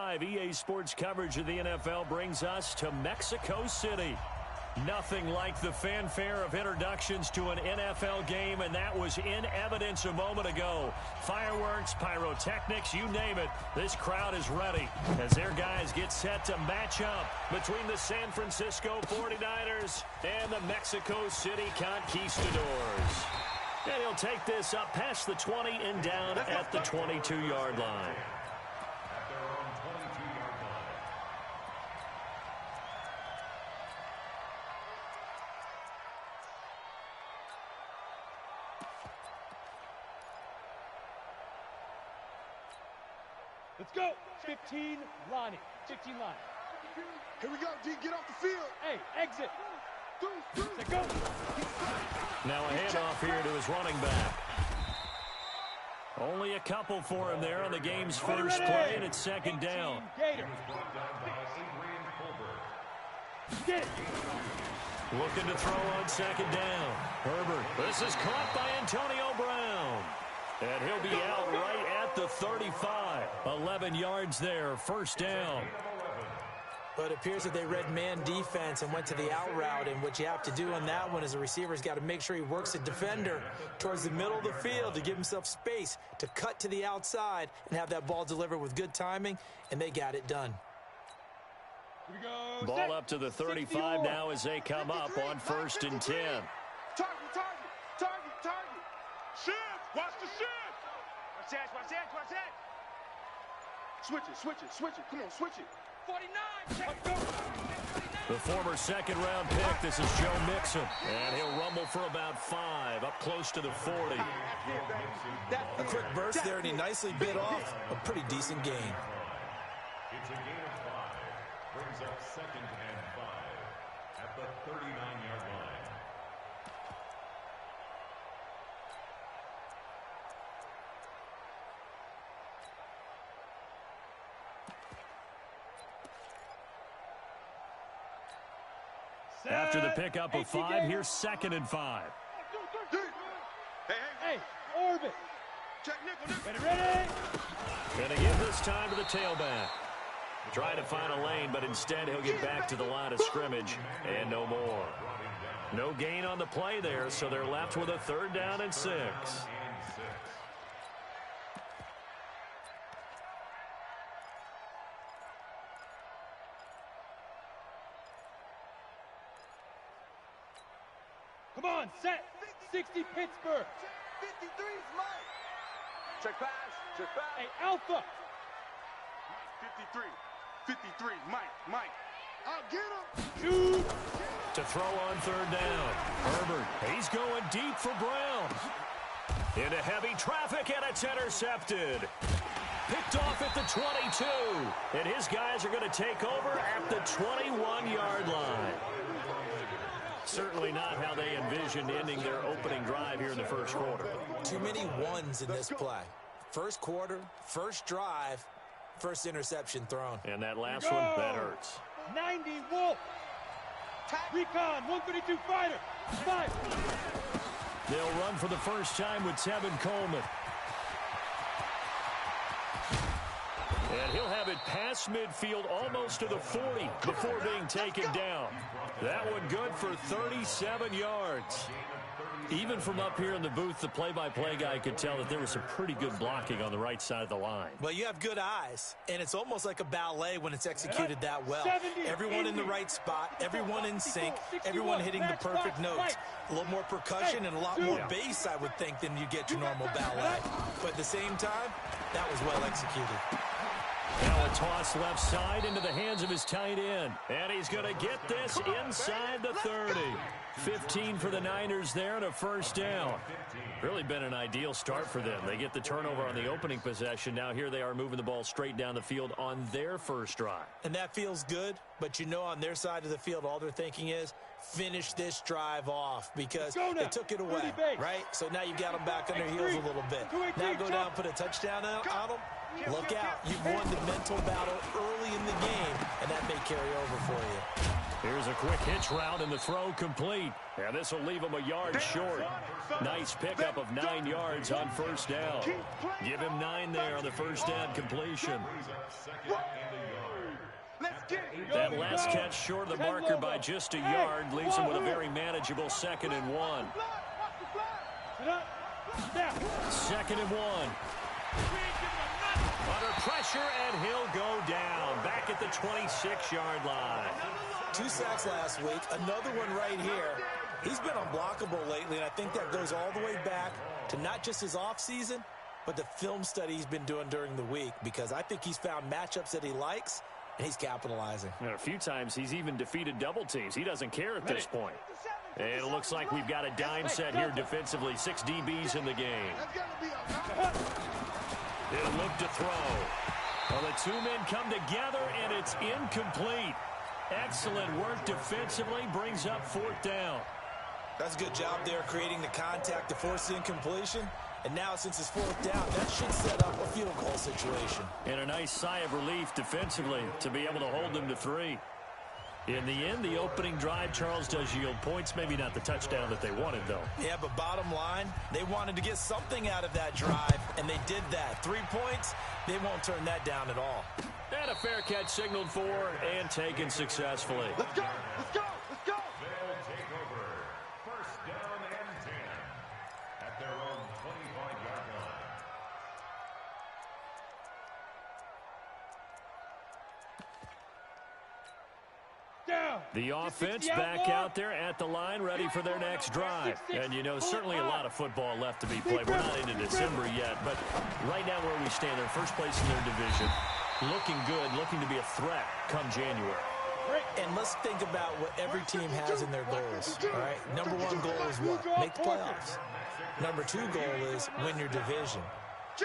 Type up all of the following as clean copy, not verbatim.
live EA Sports coverage of the NFL brings us to Mexico City. Nothing like the fanfare of introductions to an NFL game, and that was in evidence a moment ago. Fireworks, pyrotechnics, you name it, this crowd is ready as their guys get set to match up between the San Francisco 49ers and the Mexico City Conquistadors. And he'll take this up past the 20 and down at the 22-yard line. Let's go. 15 line. 15 line. Here we go, D. Get off the field. Hey, exit. Let's go. Now a handoff here to his running back. Only a couple for him there on the game's first play, and it's second down. Gator. Get it. Looking to throw on second down. Herbert. This is caught by Antonio Brown. And he'll be out right at the 35. 11 yards there, first down. But it appears that they read man defense and went to the out route. And what you have to do on that one is the receiver's got to make sure he works the defender towards the middle of the field to give himself space to cut to the outside and have that ball delivered with good timing, and they got it done. Here we go. Ball up to the 35 now as they come up on 1st and 10. Target. Shift. Watch the shift. Watch that. Switch it. Come on, switch it. 49. The former second-round pick, this is Joe Mixon. And he'll rumble for about 5, up close to the 40. A quick burst there, and he nicely bit off a pretty decent gain. It's a gain of 5. Brings up 2nd and 5 at the 39-yard line. After the pickup of 5, here's 2nd and 5. Hey, orbit. Check nickel. Ready. Going to give this time to the tailback. Trying to find a lane, but instead he'll get back to the line of scrimmage and no more. No gain on the play there, so they're left with a 3rd down and 6. Come on, set. 60 Pittsburgh. 53's Mike. Check pass. Hey, Alpha. 53. Mike. I'll get him. Shoot. To throw on 3rd down. Herbert, he's going deep for Brown. Into heavy traffic, and it's intercepted. Picked off at the 22. And his guys are going to take over at the 21-yard line. Certainly not how they envisioned ending their opening drive here in the first quarter. Too many ones in this play. First quarter, first drive, first interception thrown. And that last one, that hurts. 90 Wolf. Recon, 132 fighter. 5. They'll run for the first time with Tevin Coleman. And he'll have it past midfield almost to the 40 before being taken down. That one good for 37 yards. Even from up here in the booth, the play-by-play guy could tell that there was some pretty good blocking on the right side of the line. Well, you have good eyes, and it's almost like a ballet when it's executed that well. Everyone in the right spot, everyone in sync, everyone hitting the perfect notes. A little more percussion and a lot more bass, I would think, than you get your normal ballet. But at the same time, that was well executed. Now a toss left side into the hands of his tight end. And he's going to get this inside the 30. 15 for the Niners there and a first down. Really been an ideal start for them. They get the turnover on the opening possession. Now here they are moving the ball straight down the field on their first drive. And that feels good, but you know on their side of the field all they're thinking is finish this drive off because they took it away, right? So now you got them back on their heels a little bit. Now go down, put a touchdown on them. Look out. You've won the mental battle early in the game, and that may carry over for you. Here's a quick hitch route and the throw complete. And this will leave him a yard short. Nice pickup of 9 yards on first down. Give him 9 there on the first down completion. That last catch short of the marker by just a yard leaves him with a very manageable 2nd and 1. 2nd and 1. Under pressure, and he'll go down. Back at the 26-yard line. 2 sacks last week, another one right here. He's been unblockable lately, and I think that goes all the way back to not just his offseason, but the film study he's been doing during the week, because I think he's found matchups that he likes, and he's capitalizing. And a few times he's even defeated double teams. He doesn't care at this point. And it looks like we've got a dime set here defensively. 6 DBs in the game. He'll look to throw. Well, the 2 men come together, and it's incomplete. Excellent work defensively. Brings up 4th down. That's a good job there, creating the contact to force the incompletion. And now, since it's 4th down, that should set up a field goal situation. And a nice sigh of relief defensively to be able to hold them to 3. In the end, the opening drive, Charles, does yield points. Maybe not the touchdown that they wanted, though. Yeah, but bottom line, they wanted to get something out of that drive, and they did that. 3 points, they won't turn that down at all. And a fair catch signaled for and taken successfully. Let's go! Let's go! Let's go! They'll take over. First down and 10 at their own 25-yard line. Down. The offense back out there at the line, ready for their next drive. And, you know, certainly a lot of football left to be played. We're not into December yet, but right now where we stand, they're first place in their division. Looking good, looking to be a threat come January. And let's think about what every team has in their goals, all right? Number 1 goal is what? Make the playoffs. Number 2 goal is win your division.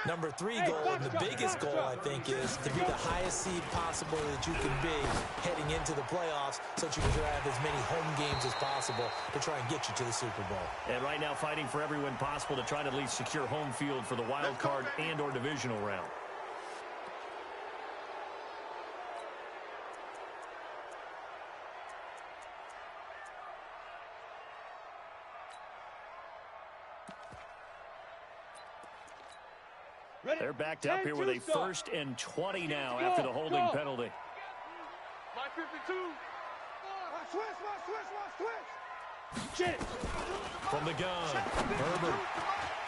Number 3 goal, and the biggest goal, I think, is to be the highest seed possible that you can be heading into the playoffs so that you can have as many home games as possible to try and get you to the Super Bowl. And right now fighting for every win possible to try to at least secure home field for the wild card and or divisional round. They're backed up here with a 1st and 20 now after the holding penalty. My 52. Shit. From the gun, Herbert.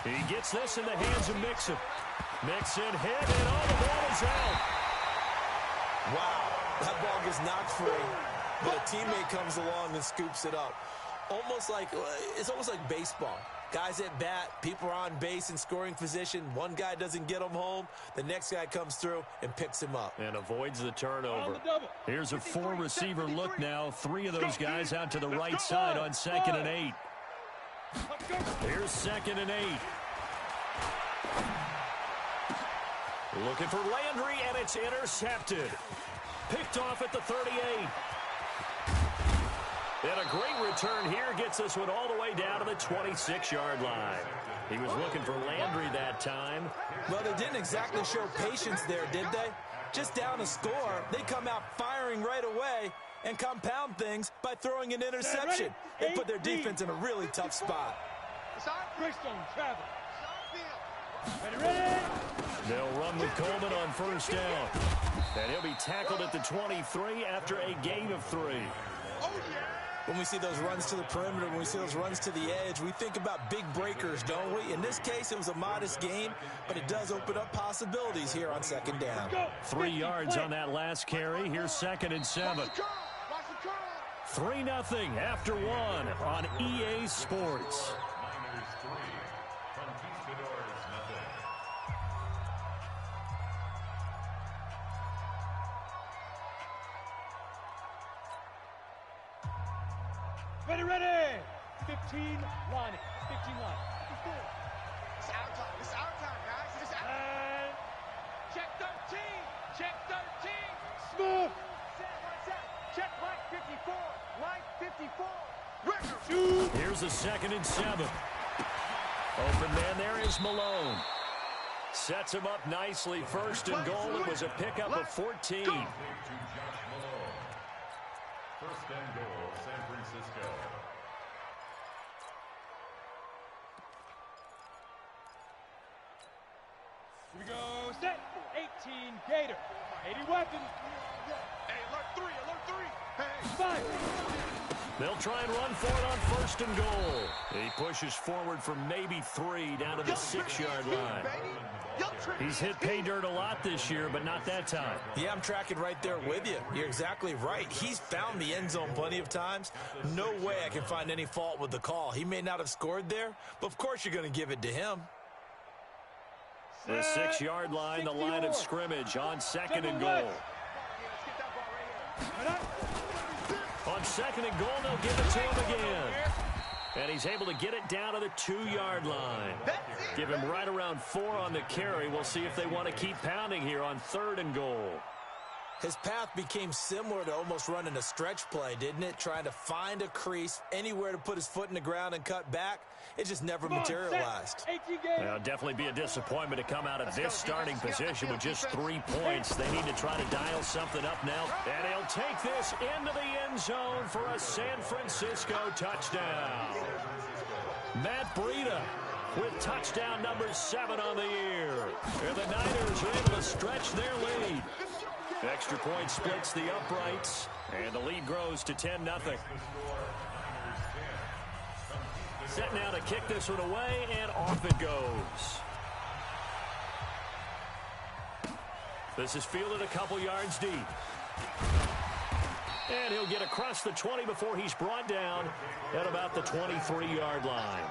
He gets this in the hands of Mixon. Mixon hit, and all the ball is out. Wow, that ball gets knocked free, but a teammate comes along and scoops it up. It's almost like baseball. Guys at bat, people are on base in scoring position. One guy doesn't get him home. The next guy comes through and picks him up. And avoids the turnover. Here's a 4-receiver look now. 3 of those guys out to the right side on 2nd and 8. Here's 2nd and 8. Looking for Landry, and it's intercepted. Picked off at the 38. And a great return here gets this one all the way down to the 26-yard line. He was looking for Landry that time. Well, they didn't exactly show patience there, did they? Just down a score, they come out firing right away and compound things by throwing an interception. They put their defense in a really tough spot. Ready? They'll run with Coleman on first down. And he'll be tackled at the 23 after a gain of 3. When we see those runs to the perimeter, when we see those runs to the edge, we think about big breakers, don't we? In this case, it was a modest game, but it does open up possibilities here on 2nd down. 3 yards on that last carry. Here's 2nd and 7. 3-0 after 1 on EA Sports. Niners 3, Conquistadors nothing. Ready. 15 line. 15 line. It's our time. It's our time, guys. It's our And check 13. Check 13. smooth. Check line 54. Line 54. Record. Shoot. Here's a 2nd and 7. Open man there is Malone. Sets him up nicely. 1st and goal. It was a pickup of 14. First and goal, San Francisco. Here we go, set. 18, Gator. 80 weapons. Hey, alert three. Hey. 5. They'll try and run for it on first and goal. He pushes forward for maybe 3 down to the 6-yard line. He's hit pay dirt a lot this year, but not that time. Yeah, I'm tracking right there with you. You're exactly right. He's found the end zone plenty of times. No way I can find any fault with the call. He may not have scored there, but of course you're going to give it to him. The 6-yard line, the line of scrimmage on second and goal. On second and goal, they'll give it to him again. And he's able to get it down to the 2-yard line. Give him right around 4 on the carry. We'll see if they want to keep pounding here on third and goal. His path became similar to almost running a stretch play, didn't it? Trying to find a crease, anywhere to put his foot in the ground and cut back. It just never materialized. Well, definitely be a disappointment to come out of this starting position with just 3 points. They need to try to dial something up now. And he'll take this into the end zone for a San Francisco touchdown. Matt Breida with touchdown number 7 on the year. And the Niners are able to stretch their lead. Extra point splits the uprights, and the lead grows to 10-0. Set now to kick this one away, and off it goes. This is fielded a couple yards deep. And he'll get across the 20 before he's brought down at about the 23-yard line.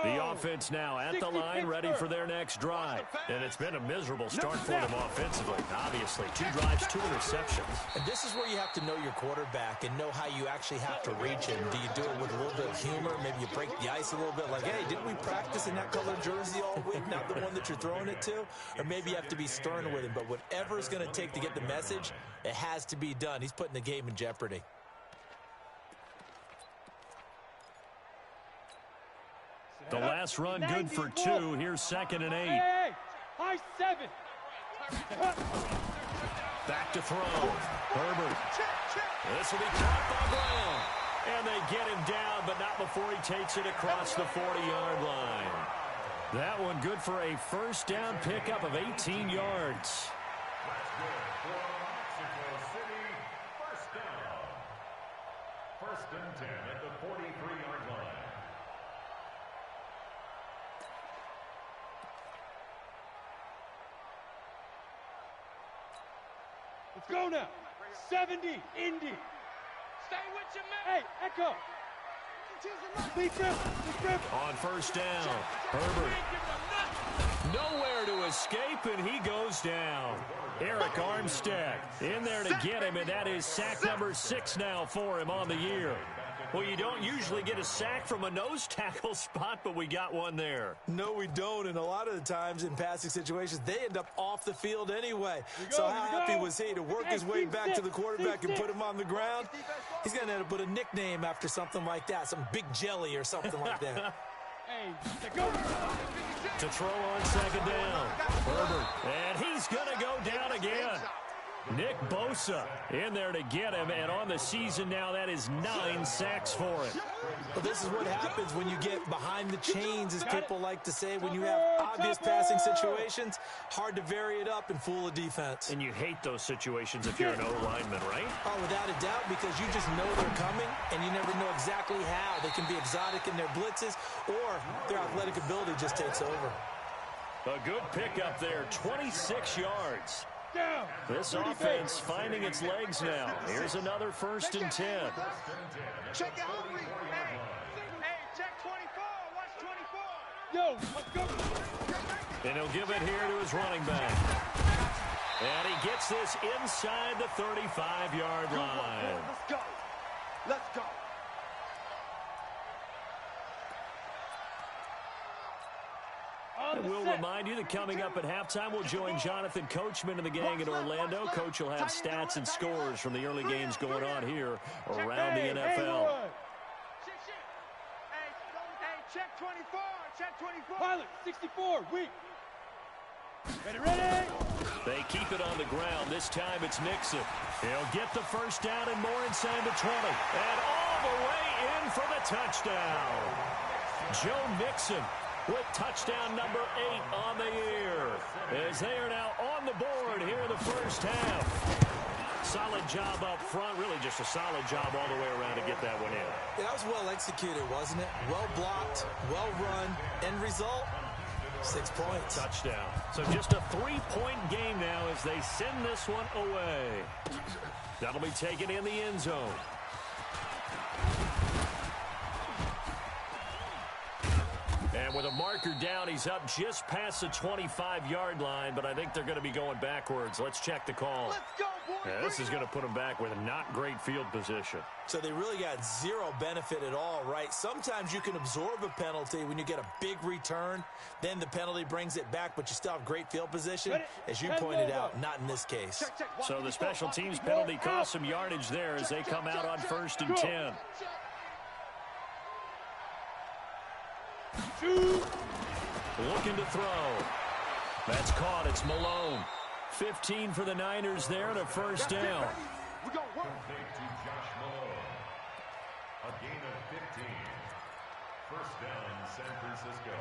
The offense now at the line, ready for their next drive. And it's been a miserable start for them offensively. Obviously, 2 drives, 2 interceptions. And this is where you have to know your quarterback and know how you actually have to reach him. Do you do it with a little bit of humor? Maybe you break the ice a little bit like, hey, didn't we practice in that colored jersey all week, not the one that you're throwing it to? Or maybe you have to be stern with him. But whatever it's going to take to get the message, it has to be done. He's putting the game in jeopardy. The last run good for 2. Here's 2nd and 8. Hey, high 7. Back to throw. Herbert. This will be caught by Brown. And they get him down, but not before he takes it across the 40-yard line. That one good for a first down pickup of 18 yards. First down. First and 10 at the 43-yard line. Let's go now. 70, Indy. Stay with your man. Hey, Echo. Lead grip. On first down, Herbert. Nowhere to escape, and he goes down. Eric Armstead in there to get him, and that is sack number 6 now for him on the year. Well, you don't usually get a sack from a nose tackle spot, but we got one there. No, we don't, and a lot of the times in passing situations, they end up off the field anyway. So how happy was he to work his way back to the quarterback and put him on the ground? He's going to end up with a nickname after something like that, some Big Jelly or something like that. Hey, go. To throw on 2nd down, Herbert, and he's going to go down again. Nick Bosa in there to get him, and on the season now, that is 9 sacks for him. Well, this is what happens when you get behind the chains, as people like to say. When you have obvious passing situations, hard to vary it up and fool a defense. And you hate those situations if you're an O-lineman, right? Oh, without a doubt, because you just know they're coming, and you never know exactly how. They can be exotic in their blitzes, or their athletic ability just takes over. A good pickup there, 26 yards. Down. This offense finding its legs now. Here's another 1st and 10. Check out. Hey, check 24. Watch 24. Yo, let's go. And he'll give it here to his running back. And he gets this inside the 35-yard line. Let's go. Let's go. And we'll remind you that coming up at halftime, we'll join Jonathan Coachman and the gang in Orlando. Coach will have stats and scores from the early games going on here around the NFL. Check 24. Check 24. Pilot, 64, weak. Ready, ready. They keep it on the ground. This time it's Mixon. He'll get the first down and more inside the 20. And all the way in for the touchdown. Joe Mixon with touchdown number 8 on the year, as they are now on the board here in the first half. Solid job up front, really just a solid job all the way around to get that one in. Yeah, that was well executed, wasn't it? Well blocked, well run. End result, 6 points. Touchdown. So just a 3-point game now as they send this one away. That'll be taken in the end zone. And with a marker down, he's up just past the 25-yard line, but I think they're going to be going backwards. Let's check the call. Let's go, boy. Yeah, this is going to put them back with a not great field position. So they really got zero benefit at all, right? Sometimes you can absorb a penalty when you get a big return. Then the penalty brings it back, but you still have great field position. As you pointed out, not in this case. So the special teams penalty cost some yardage there as they come out on 1st and 10. Looking to throw. That's caught. It's Malone. 15 for the Niners there and a first down. We're going to work. Complete to Josh Malone. A gain of 15. First down, San Francisco.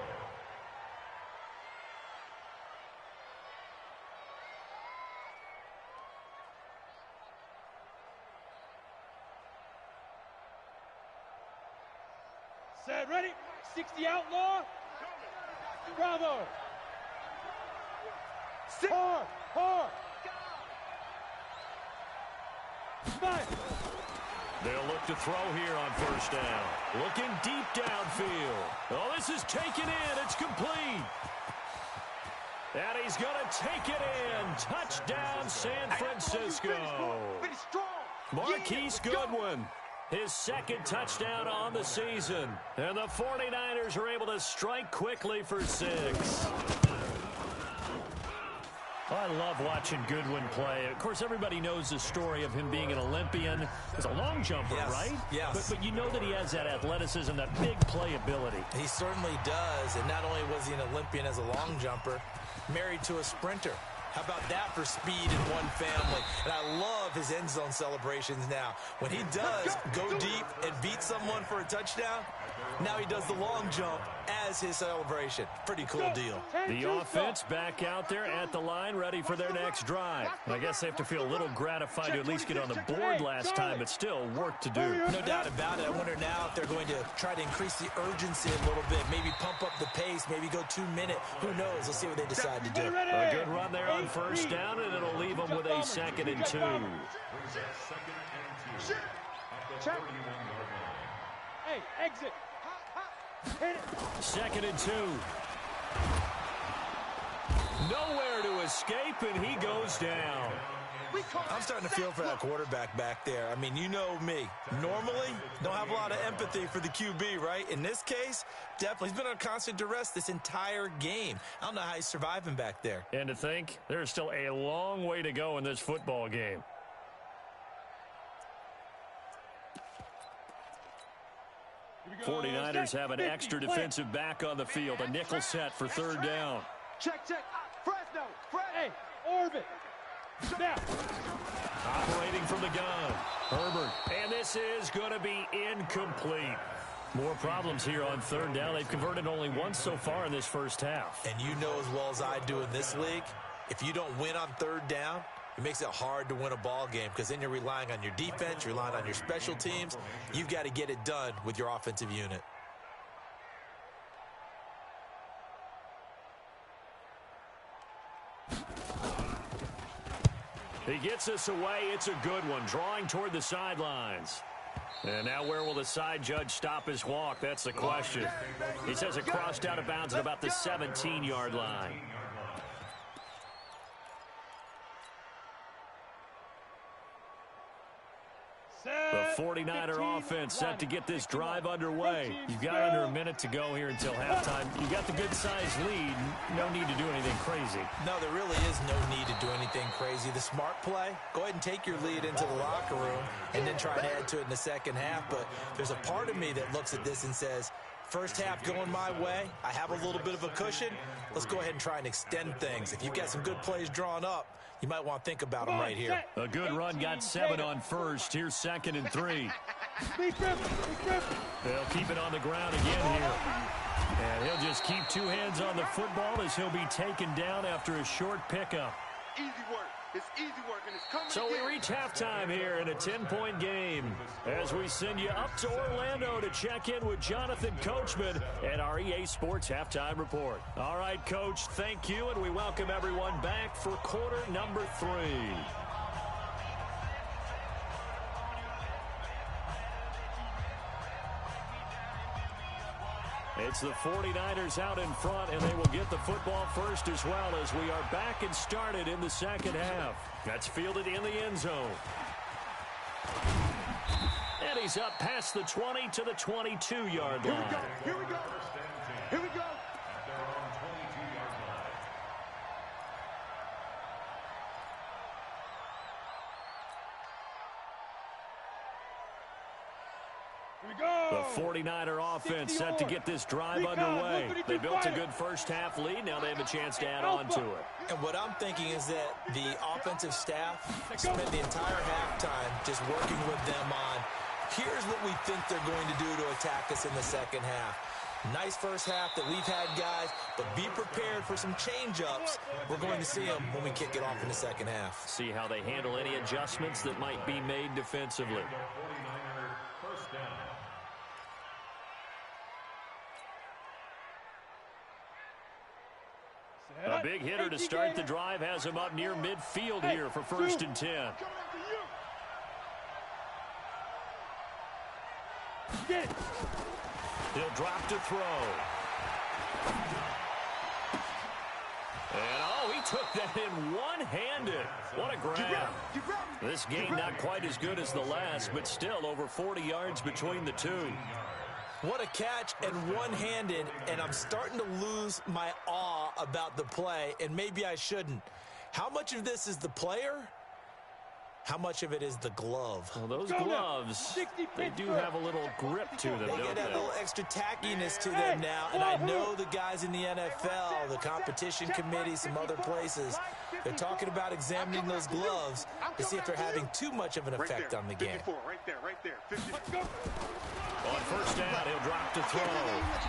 Set, ready. 60 outlaw. Bravo. Hard, hard. 5. They'll look to throw here on first down. Looking deep downfield. Oh, this is taken in. It's complete. And he's going to take it in. Touchdown, San Francisco. Marquise Goodwin. His second touchdown on the season. And the 49ers are able to strike quickly for 6. I love watching Goodwin play. Of course, everybody knows the story of him being an Olympian as a long jumper, right? Yes. But you know that he has that athleticism, that big playability. He certainly does. And not only was he an Olympian as a long jumper, married to a sprinter. How about that for speed in one family? And I love his end zone celebrations now. When he does go deep and beat someone for a touchdown, now he does the long jump as his celebration. Pretty cool deal. The offense back out there at the line, ready for their next drive. I guess they have to feel a little gratified to at least get on the board last time, but still work to do. No doubt about it. I wonder now if they're going to try to increase the urgency a little bit, maybe pump up the pace, maybe go 2 minute. Who knows? Let's see what they decide to do. A good run there on first down, and it'll leave them with a 2nd and 2. Hey, exit. Hit it. 2nd and 2. Nowhere to escape, and he goes down. I'm starting to feel for that quarterback back there. I mean, you know me. Normally, don't have a lot of empathy for the QB, right? In this case, definitely. He's been on constant duress this entire game. I don't know how he's surviving back there. And to think, there's still a long way to go in this football game. Go. 49ers have an extra defensive back on the field. A nickel set for 3rd down. Check, check. Fresno. Hey, orbit. Now. Operating from the gun. Herbert. And this is going to be incomplete. More problems here on 3rd down. They've converted only once so far in this first half. And you know as well as I do in this league, if you don't win on 3rd down, it makes it hard to win a ball game because then you're relying on your defense, you're relying on your special teams. You've got to get it done with your offensive unit. He gets us away. It's a good one. Drawing toward the sidelines. And now where will the side judge stop his walk? That's the question. He says it crossed out of bounds at about the 17-yard line. The 49er offense set to get this drive underway. You've got under a minute to go here until halftime. You've got the good-sized lead. No need to do anything crazy. No, there really is no need to do anything crazy. The smart play, go ahead and take your lead into the locker room and then try and add to it in the second half. But there's a part of me that looks at this and says, First half going my way. I have a little bit of a cushion. Let's go ahead and try and extend things. If you've got some good plays drawn up, you might want to think about them right here. A good run got 7 on first. Here's 2nd and 3. They'll keep it on the ground again here. And he'll just keep 2 hands on the football as he'll be taken down after a short pickup. Easy work. It's easy work, and it's coming. So we reach halftime here in a 10-point game as we send you up to Orlando to check in with Jonathan Coachman and our EA Sports Halftime Report. All right, Coach, thank you, and we welcome everyone back for quarter number 3. It's the 49ers out in front, and they will get the football first as well as we are back and started in the second half. That's fielded in the end zone. And he's up past the 20 to the 22-yard line. Here we go. Here we go. At their own 22-yard line. Here we go. The 49er offense set to get this drive underway. They built a good first half lead. Now they have a chance to add on to it. And what I'm thinking is that the offensive staff spent the entire halftime just working with them on, here's what we think they're going to do to attack us in the second half. Nice first half that we've had, guys, but be prepared for some change-ups. We're going to see them when we kick it off in the second half. See how they handle any adjustments that might be made defensively. 49er first down. A big hitter to start the drive has him up near midfield here for 1st and 10. He'll drop to throw. And, oh, he took that in one-handed. What a grab. This game not quite as good as the last, but still over 40 yards between the two. What a catch and one-handed, and I'm starting to lose my awe about the play, and maybe I shouldn't. How much of this is the player? How much of it is the glove? Well, those gloves, they do have a little grip to them, They don't get that they? little extra tackiness to them now, and I know the guys in the NFL, the competition committee, some other places, they're talking about examining those gloves to see if they're having too much of an effect on the game. 54, right there. 54. On first down, he'll drop to throw.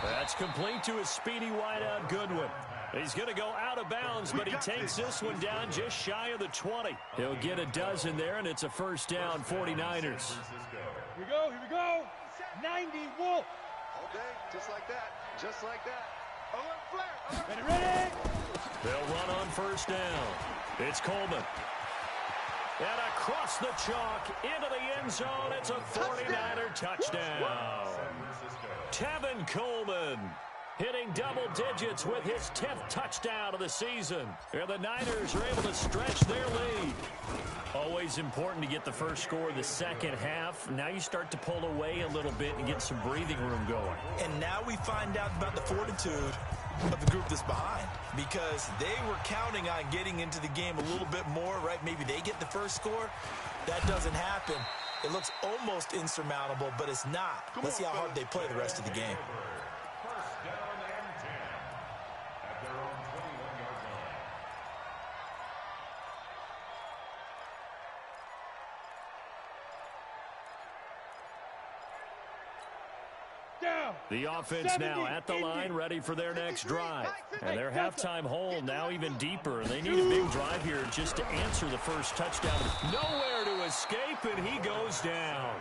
That's complete to his speedy wideout Goodwin. He's going to go out of bounds, but he takes this one down just shy of the 20. He'll get a dozen there, and it's a first down, 49ers. Here we go. 90 Wolf. All day, just like that. Ready. They'll run on first down. It's Coleman. And across the chalk into the end zone, it's a 49er touchdown. Tevin Coleman hitting double digits with his 10th touchdown of the season. And the Niners are able to stretch their lead. Always important to get the first score of the second half. Now you start to pull away a little bit and get some breathing room going. And now we find out about the fortitude of the group that's behind, because they were counting on getting into the game a little bit more, right? Maybe they get the first score. That doesn't happen. It looks almost insurmountable, but it's not. Let's see how hard they play the rest of the game. First down and 10 at their own 21-yard line. Down. The offense now at the line, ready for their next drive. And their halftime hole now even deeper. They need a big drive here just to answer the first touchdown. Nowhere to escape, and he goes down.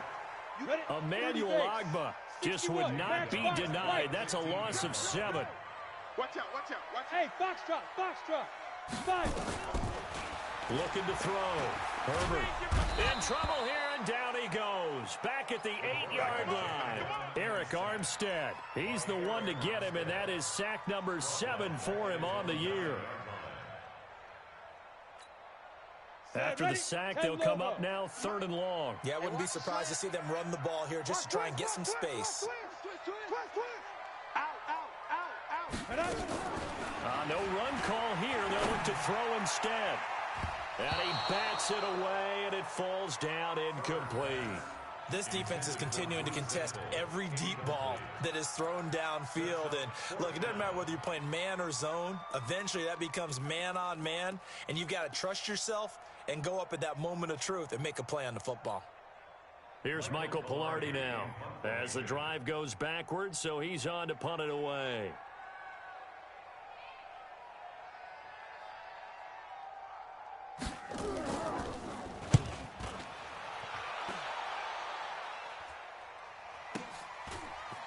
Emmanuel Agba just would not be denied. That's a loss of 7. Watch out. Hey, Foxtrot. 5. Looking to throw. Herbert in trouble here, and down he goes. Back at the 8-yard line. Eric Armstead. He's the one to get him, and that is sack number 7 for him on the year. After the sack, they'll come up now 3rd and long. Yeah, I wouldn't be surprised to see them run the ball here just to try and get some space. No run call here. They'll look to throw instead. And he bats it away, and it falls down incomplete. This defense is continuing to contest every deep ball that is thrown downfield. And, look, it doesn't matter whether you're playing man or zone. Eventually, that becomes man-on-man, and you've got to trust yourself and go up at that moment of truth and make a play on the football. Here's Michael Pilardi now as the drive goes backwards, so he's on to punt it away.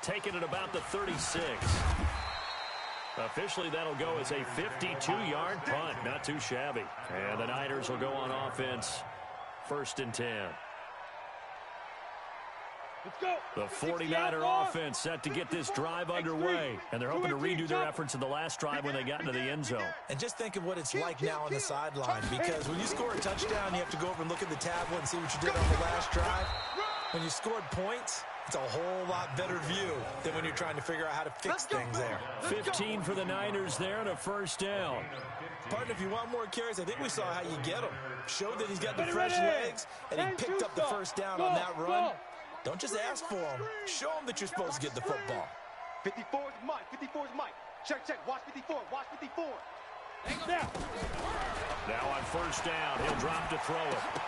Taking it about the 36. Officially, that'll go as a 52-yard punt. Not too shabby. And the Niners will go on offense. 1st and 10. Let's go. The 49er offense set to get this drive underway. And they're hoping to redo their efforts in the last drive when they got into the end zone. And just think of what it's like now on the sideline. Because when you score a touchdown, you have to go over and look at the tablet and see what you did on the last drive. When you scored points, it's a whole lot better view than when you're trying to figure out how to fix things there. 15 for the Niners there and a 1st down. Partner, if you want more carries, I think we saw how you get them. Showed that he's got the fresh legs, and he picked up the 1st down on that run. Don't just ask for him. Show him that you're supposed to get the football. 54 is Mike. 54 is Mike. Check. Watch 54. Watch 54. Now on 1st down, he'll drop to throw it.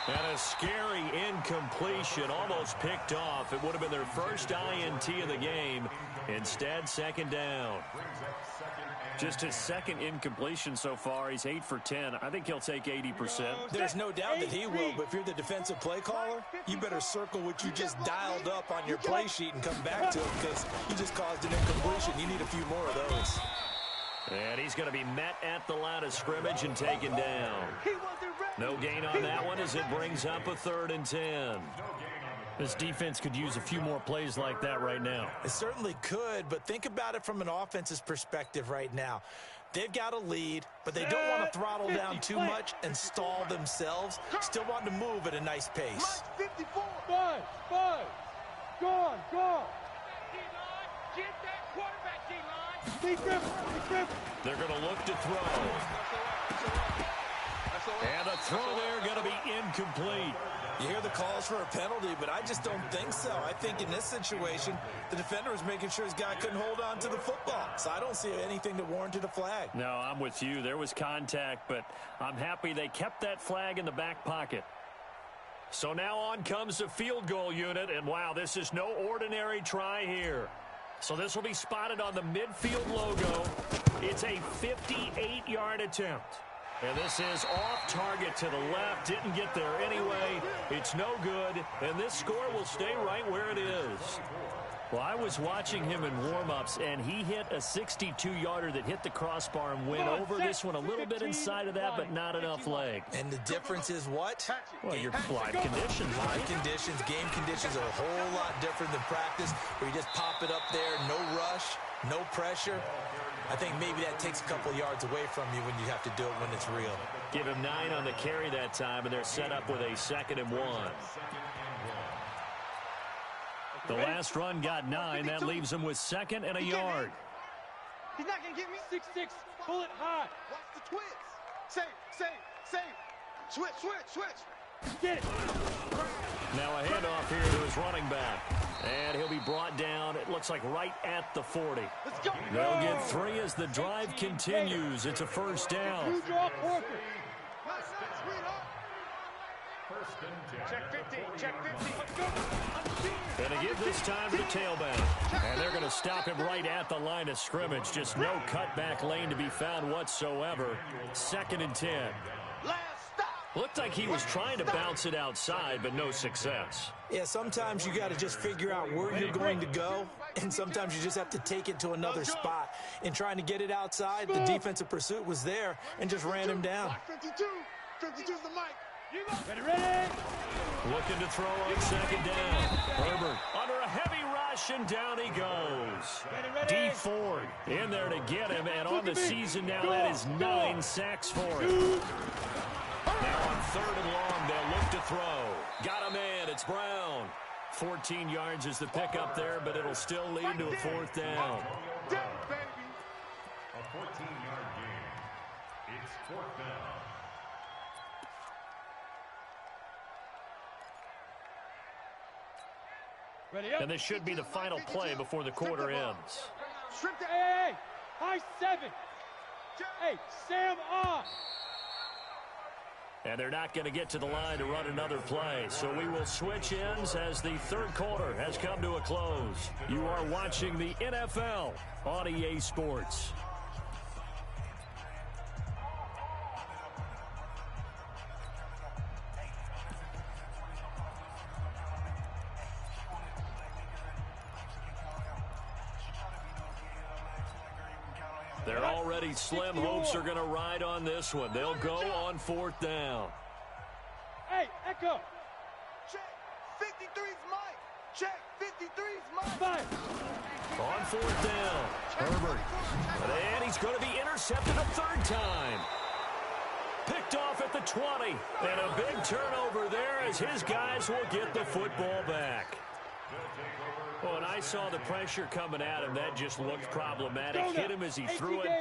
And a scary incompletion, almost picked off. It would have been their first INT of the game. Instead, 2nd down. Just his 2nd incompletion so far. He's 8 for 10. I think he'll take 80%. There's no doubt that he will, but if you're the defensive play caller, you better circle what you just dialed up on your play sheet and come back to it because you just caused an incompletion. You need a few more of those. And he's going to be met at the line of scrimmage and taken down. No gain on that one as it brings up a 3rd and 10. This defense could use a few more plays like that right now. It certainly could, but think about it from an offense's perspective right now. They've got a lead, but they don't want to throttle down too much and stall themselves. Still want to move at a nice pace. 54. Five. Gone. Get that quarterback, D-line. They're going to look to throw. And a throw there going to be incomplete. You hear the calls for a penalty, but I just don't think so. I think in this situation, the defender was making sure his guy couldn't hold on to the football. So I don't see anything that warranted a flag. No, I'm with you. There was contact, but I'm happy they kept that flag in the back pocket. So now on comes the field goal unit, and wow, this is no ordinary try here. So this will be spotted on the midfield logo. It's a 58-yard attempt. And this is off target to the left. Didn't get there anyway. It's no good. And this score will stay right where it is. Well, I was watching him in warm-ups, and he hit a 62-yarder that hit the crossbar and went over. This one a little bit inside of that, but not enough leg. And the difference is what? Well, your live conditions. Live conditions, game conditions are a whole lot different than practice, where you just pop it up there, no rush, no pressure. I think maybe that takes a couple yards away from you when you have to do it when it's real. Give him 9 on the carry that time, and they're set up with a 2nd and 1. The last run got 9. That leaves him with 2nd and a yard. He's not going to get me. 6-6. Pull it high. Watch the twist. Save. Switch. Get it. Now a handoff here to his running back. And he'll be brought down, it looks like right at the 40. Let's go. They'll get 3 as the drive continues. It's a 1st down. You draw Porker. Check 15. And to give this time to the tailback. And they're going to stop him right at the line of scrimmage. Just no cutback lane to be found whatsoever. 2nd and 10. Looked like he was trying to bounce it outside, but no success. Yeah, sometimes you got to just figure out where you're going to go, and sometimes you just have to take it to another spot. In trying to get it outside, the defensive pursuit was there and just ran him down. 52's the mic. Ready. Looking to throw on 2nd down. Herbert under a heavy rush, and down he goes. D Ford in there to get him, and on the season now, that is 9 sacks for him. Now on 3rd and long, they'll look to throw. Got a man, it's Brown. 14 yards is the pickup there, but it'll still lead to a 4th down. A 14-yard gain. It's 4th down. And this should be the final play before the quarter ends. Hey, high 7. Hey, Sam on. And they're not going to get to the line to run another play. So we will switch ends as the third quarter has come to a close. You are watching the NFL on EA Sports. They're already slim hopes are going to ride on this one. They'll go on fourth down. Hey, Echo. Check. 53's Mike. Check. 53's Mike. On fourth down. Herbert. And he's going to be intercepted a third time. Picked off at the 20. And a big turnover there as his guys will get the football back. Well, and I saw the pressure coming at him. That just looked problematic. Hit him as he threw it,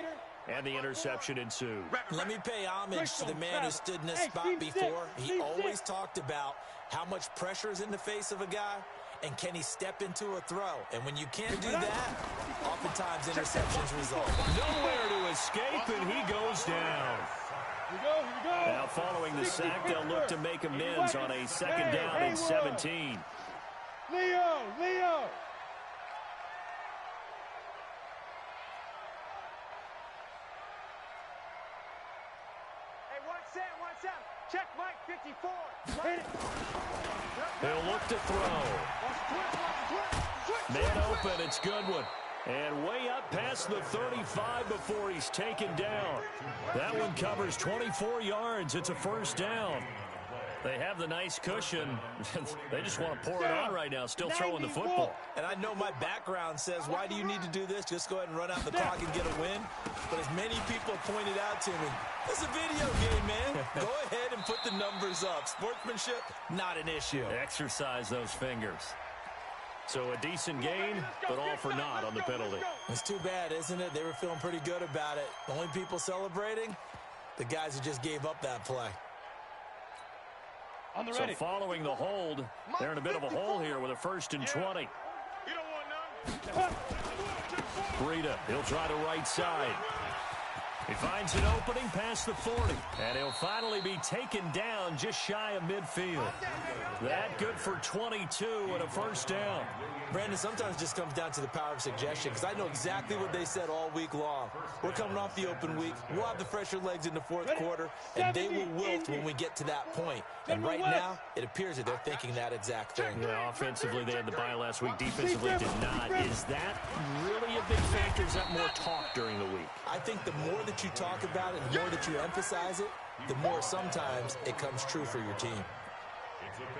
and the interception ensued. Let me pay homage to the man who stood in this spot before. He always talked about how much pressure is in the face of a guy, and can he step into a throw. And when you can't do that, oftentimes interceptions result. Nowhere to escape, and he goes down. Here we go. Now, following the sack, they'll look to make amends on a second down and 17. Leo. Hey, one Sam. Check Mike, 54. They'll look to throw. Man open, it's Goodwin. And way up past the 35 before he's taken down. That one covers 24 yards. It's a first down. They have the nice cushion. They just want to pour it on right now, still throwing the football. And I know my background says, why do you need to do this? Just go ahead and run out the clock and get a win. But as many people pointed out to me, it's a video game, man. Go ahead and put the numbers up. Sportsmanship, not an issue. Exercise those fingers. So a decent gain, but all for naught on the penalty. It's too bad, isn't it? They were feeling pretty good about it. The only people celebrating, the guys who just gave up that play. So following the hold, they're in a bit of a hole here with a 1st and 20. Breida, he'll try to right side. He finds an opening past the 40. And he'll finally be taken down just shy of midfield. That good for 22 and a first down. Brandon, sometimes it just comes down to the power of suggestion, because I know exactly what they said all week long. We're coming off the open week. We'll have the fresher legs in the fourth quarter, and they will wilt when we get to that point. And right now, it appears that they're thinking that exact thing. Yeah, offensively, they had the bye last week. Defensively, did not. Is that really a big factor? Is that more talk during the week? I think the more that you talk about it, the more that you emphasize it, the more sometimes it comes true for your team.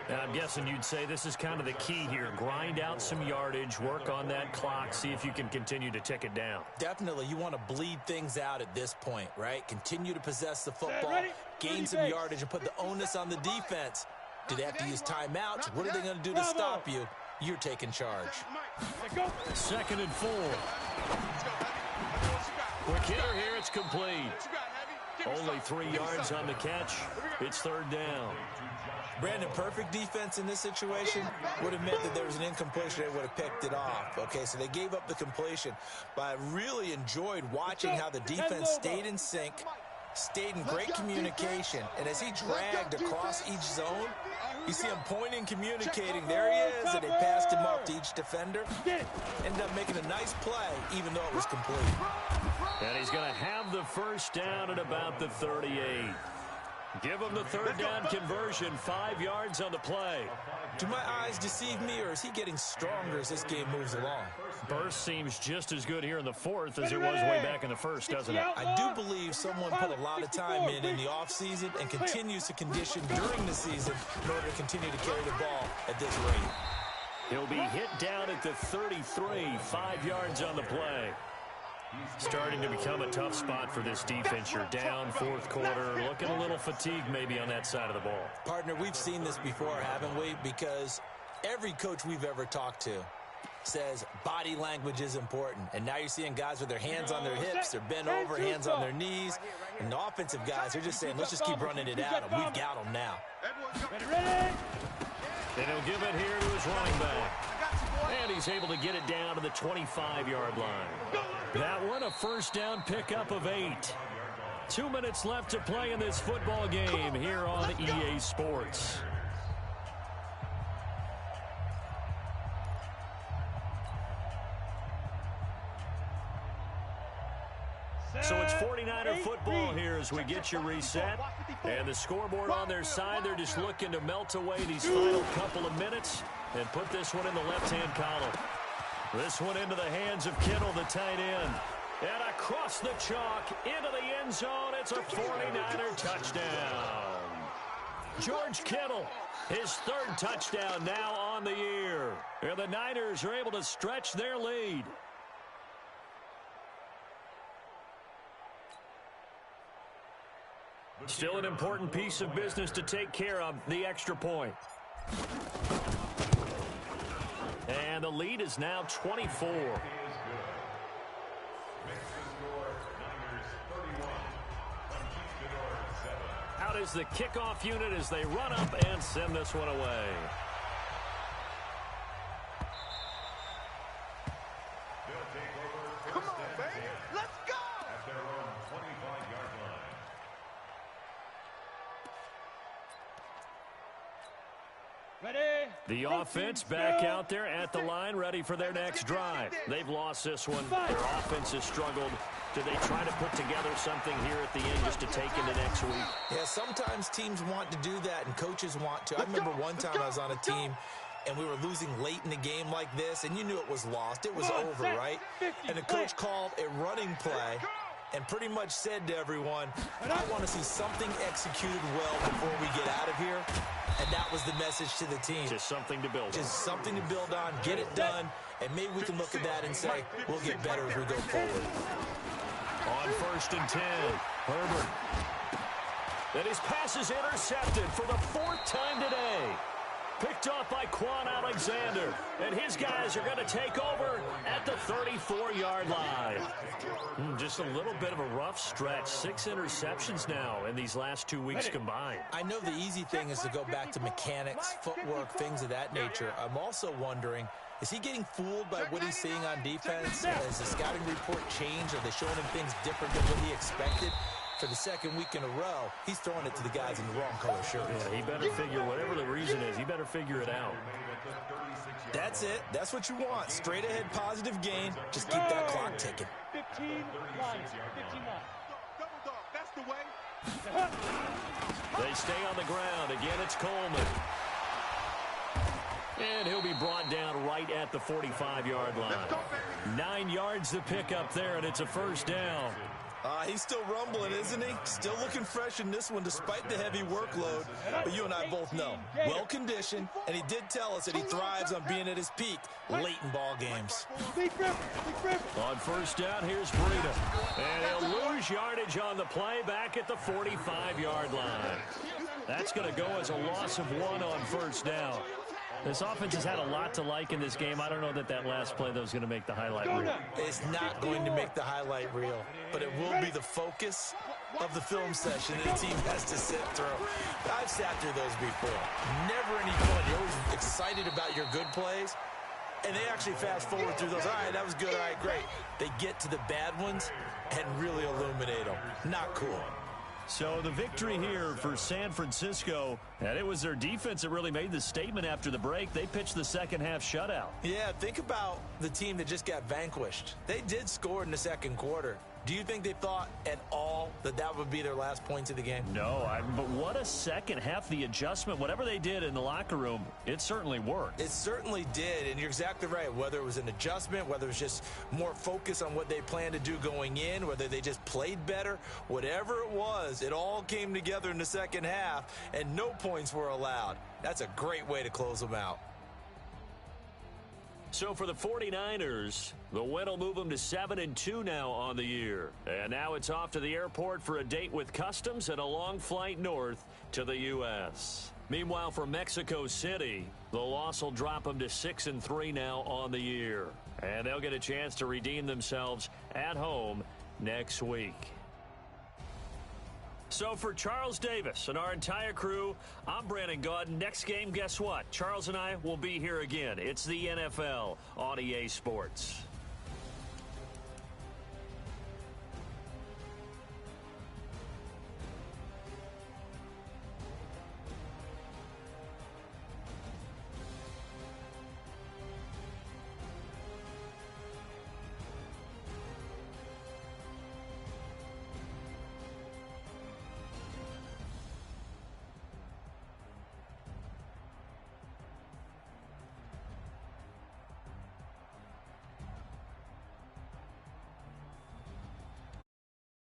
And I'm guessing you'd say this is kind of the key here. Grind out some yardage, work on that clock, see if you can continue to tick it down. Definitely. You want to bleed things out at this point, right? Continue to possess the football, gain some yardage, and put the onus on the defense. Do they have to use timeouts? What are they going to do to stop you? You're taking charge. 2nd and 4. Quick hitter here, it's complete. Only 3 yards on the catch. It's 3rd down. Brandon, perfect defense in this situation would have meant that there was an incompletion. They would have picked it off. Okay, so they gave up the completion. But I really enjoyed watching how the defense stayed in sync, stayed in great communication. And as he dragged across each zone, you see him pointing, communicating. There he is, and they passed him up to each defender. Ended up making a nice play, even though it was complete. And he's going to have the first down at about the 38. Give him the 3rd down conversion, 5 yards on the play. Do my eyes deceive me, or is he getting stronger as this game moves along? Burst seems just as good here in the 4th as it was way back in the 1st, doesn't it? I do believe someone put a lot of time in the offseason and continues to condition during the season in order to continue to carry the ball at this rate. He'll be hit down at the 33, 5 yards on the play. Starting to become a tough spot for this defense. You're down 4th quarter, looking a little fatigued maybe on that side of the ball. Partner, we've seen this before, haven't we? Because every coach we've ever talked to says body language is important. And now you're seeing guys with their hands on their hips, they're bent over, hands on their knees. And the offensive guys, they're just saying, let's just keep running it at them. We've got them now. And he'll give it here to his running back. And he's able to get it down to the 25-yard line. That one a first down pickup of 8. 2 minutes left to play in this football game here on EA Sports. So it's 49er football here as we get you reset. And the scoreboard on their side, they're just looking to melt away these final couple of minutes and put this one in the left-hand column. This one into the hands of Kittle, the tight end. And across the chalk, into the end zone, it's a 49er touchdown. George Kittle, his third touchdown now on the year. And the Niners are able to stretch their lead. Still an important piece of business to take care of, the extra point. And the lead is now 24. Out is the kickoff unit as they run up and send this one away. Come on, baby. Let's go. At their own 25-yard line. Ready? The offense back out there at the line, ready for their next drive. They've lost this one. Their offense has struggled. Do they try to put together something here at the end just to take into next week? Yeah, sometimes teams want to do that and coaches want to. I remember one time I was on a team and we were losing late in the game like this, and you knew it was lost. It was over, right? And the coach called a running play and pretty much said to everyone, I want to see something executed well before we get out of here. And that was the message to the team. Just something to build on. Just something to build on, get it done, and maybe we can look at that and say, we'll get better as we go forward. On 1st and 10, Herbert. And his pass is intercepted for the 4th time today. Picked off by Quan Alexander. And his guys are going to take over at the 34-yard line. Just a little bit of a rough stretch. 6 interceptions now in these last 2 weeks combined. I know the easy thing is to go back to mechanics, footwork, things of that nature. I'm also wondering, is he getting fooled by what he's seeing on defense? Has the scouting report changed? Are they showing him things different than what he expected? For the second week in a row, he's throwing it to the guys in the wrong color shirt. Yeah, he better figure, whatever the reason is, he better figure it out. That's it. That's what you want. Straight ahead, positive gain. Just keep that clock ticking. 15 lines. 15 lines. Double dog. That's the way. They stay on the ground. Again, it's Coleman. And he'll be brought down right at the 45-yard line. 9 yards to pick up there, and it's a first down. He's still rumbling, isn't he? Still looking fresh in this one despite the heavy workload. But you and I both know, well-conditioned, and he did tell us that he thrives on being at his peak late in ball games. On first down, here's Breida. And he'll lose yardage on the play back at the 45-yard line. That's going to go as a loss of 1 on first down. This offense has had a lot to like in this game. I don't know that that last play, though, is going to make the highlight reel. It's not going to make the highlight reel, but it will be the focus of the film session that the team has to sit through. I've sat through those before. Never any fun. You're always excited about your good plays, and they actually fast forward through those. All right, that was good. All right, great. They get to the bad ones and really illuminate them. Not cool. So the victory here for San Francisco, and it was their defense that really made the statement after the break. They pitched the second half shutout. Yeah, think about the team that just got vanquished. They did score in the second quarter. Do you think they thought at all that that would be their last points of the game? No, but what a second half. The adjustment, whatever they did in the locker room, it certainly worked. It certainly did, and you're exactly right. Whether it was an adjustment, whether it was just more focus on what they planned to do going in, whether they just played better, whatever it was, it all came together in the second half, and no points were allowed. That's a great way to close them out. So for the 49ers, the win will move them to 7-2 now on the year. And now it's off to the airport for a date with customs and a long flight north to the U.S. Meanwhile, for Mexico City, the loss will drop them to 6-3 now on the year. And they'll get a chance to redeem themselves at home next week. So for Charles Davis and our entire crew, I'm Brandon Gaudin. Next game, guess what? Charles and I will be here again. It's the NFL on EA Sports.